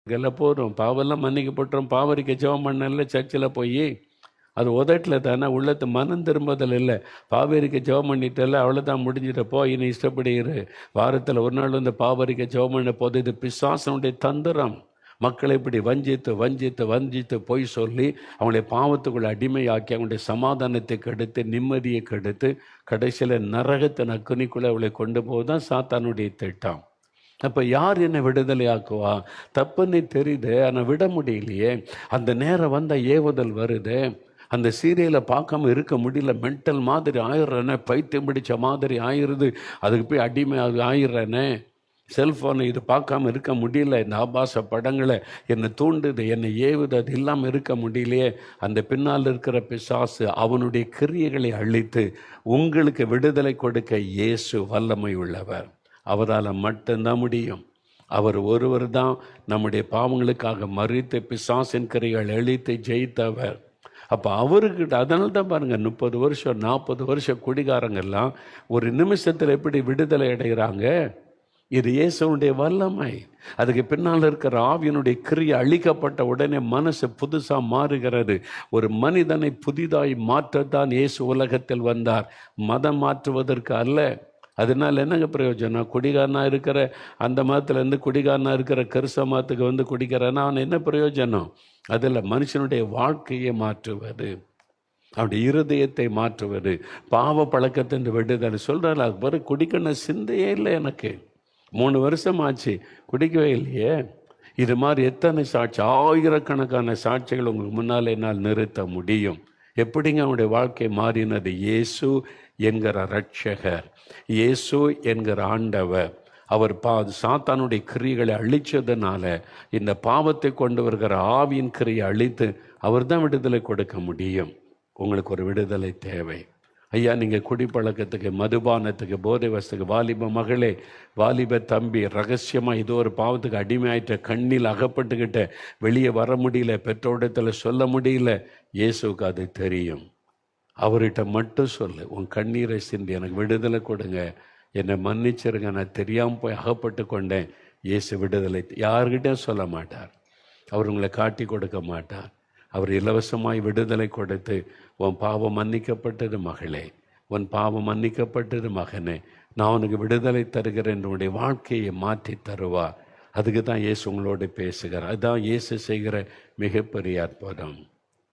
இதெல்லாம் போதும், பாவெல்லாம் மன்னிக்கப்பட்டுரும். பாவரிக்க ஜெபம் பண்ணல சர்ச்சில் போய், அது உதட்டில் தானே, உள்ளத்து மனம் திரும்புதல் இல்லை. பாவரிக்க ஜெபம் பண்ணிட்டல, அவ்வளோதான், முடிஞ்சிட்டப்போ இனி இஷ்டப்படி இரு. வாரத்தில் ஒரு நாள் வந்து பாவரிக்க ஜெபம் பண்ண போது இது பிசாசனுடைய தந்திரம். மக்களை இப்படி வஞ்சித்து வஞ்சித்து வஞ்சித்து பொய் சொல்லி அவங்களை பாவத்துக்குள்ள அடிமையாக்கி அவங்களுடைய சமாதானத்தை கெடுத்து நிம்மதியை கெடுத்து கடைசியில் நரகத்தின் அக்குனிக்குள்ளே அவளை கொண்டு போதுதான் சாத்தானுடைய திட்டம். அப்போ யார் என்னை விடுதலை ஆக்குவா? தப்புன்னு தெரியுது, ஆனால் விட முடியலையே. அந்த நேரம் வந்தால் ஏவுதல் வருது. அந்த சீரியலை பார்க்காம இருக்க முடியல. மென்டல் மாதிரி ஆயிடுறேனே, பைத்தியம் பிடிச்ச மாதிரி ஆயிடுது. அதுக்கு போய் அடிமை ஆயிடுறேனே. செல்ஃபோனை இது பார்க்காம இருக்க முடியல. இந்த ஆபாச படங்களை என்னை தூண்டுது, என்னை ஏவுது, அது இல்லாமல் இருக்க முடியலையே. அந்த பின்னால் இருக்கிற பிசாசு அவனுடைய கிரியைகளை அழித்து உங்களுக்கு விடுதலை கொடுக்க இயேசு வல்லமை உள்ளவர். அவரால் மட்டும்தான் முடியும். அவர் ஒருவர் தான் நம்முடைய பாவங்களுக்காக மறித்து பிசாசின் கிரியைகள் அழித்து ஜெயித்தவர். அப்போ அவர்கிட்ட அதனால தான் பாருங்கள், 30 வருஷம் 40 வருஷம் குடிகாரங்கெல்லாம் ஒரு நிமிஷத்தில் எப்படி விடுதலை அடைகிறாங்க? இது இயேசுனுடைய வல்லமை. அதுக்கு பின்னால் இருக்கிற ஆவியனுடைய கிரியை அழிக்கப்பட்ட உடனே மனசு புதுசாக மாறுகிறது. ஒரு மனிதனை புதிதாய் மாற்றத்தான் இயேசு உலகத்தில் வந்தார், மதம் மாற்றுவதற்கு அல்ல. அதனால் என்னங்க பிரயோஜனம்? குடிகாரனா இருக்கிற அந்த மதத்துலேருந்து குடிகாரனா இருக்கிற கிறிஸ்தவ மதத்துக்கு வந்து குடிக்கிறான்னா அவன் என்ன பிரயோஜனம்? அதில் மனுஷனுடைய வாழ்க்கையை மாற்றுவது, அவனுடைய இருதயத்தை மாற்றுவது, பாவ பழக்கத்தின் விடுதலை சொல்கிறாள். அது பிறகு குடிக்கணும் சிந்தையே இல்லை எனக்கு. 3 வருஷம் ஆச்சு, குடிக்கவே இல்லையே. இது மாதிரி எத்தனை சாட்சி, ஆயிரக்கணக்கான சாட்சிகள் உங்களுக்கு முன்னால் என்னால் நிறுத்த முடியும். எப்படிங்க அவனுடைய வாழ்க்கை மாறினது? இயேசு என்கிற ரட்சகர், இயேசு என்கிற ஆண்டவர், அவர் சாத்தானுடைய கிரியைகளை அழித்ததுனால இந்த பாவத்தை கொண்டு வருகிற ஆவியின் கிரியை அழித்து அவர் தான் விடுதலை கொடுக்க முடியும். உங்களுக்கு ஒரு விடுதலை தேவை ஐயா. நீங்கள் குடிப்பழக்கத்துக்கு, மதுபானத்துக்கு, போதை வசத்துக்கு, வாலிப மகளே, வாலிப தம்பி, ரகசியமாக ஏதோ ஒரு பாவத்துக்கு அடிமையாயிட்ட, கண்ணில் அகப்பட்டுக்கிட்ட, வெளியே வர முடியல, பெற்றோரிடத்தில் சொல்ல முடியல. இயேசுக்கு அது தெரியும். அவர்கிட்ட மட்டும் சொல்லு, உன் கண்ணீரை சிந்தி எனக்கு விடுதலை கொடுங்க, என்னை மன்னிச்சிருங்க, நான் தெரியாமல் போய் அகப்பட்டு கொண்டேன். இயேசு விடுதலை யார்கிட்டையும் சொல்ல மாட்டார். அவர் உங்களை காட்டி கொடுக்க மாட்டார். அவர் இலவசமாய் விடுதலை கொடுத்து, உன் பாவம் மன்னிக்கப்பட்டது மகளே, உன் பாவம் மன்னிக்கப்பட்டது மகனே, நான் உனக்கு விடுதலை தருகிறேன், என்னுடைய வாழ்க்கையை மாற்றி தருவார். அதுக்கு தான் இயேசு உங்களோடு பேசுகிறார். அதுதான் இயேசு செய்கிற மிகப்பெரிய அற்புதம்.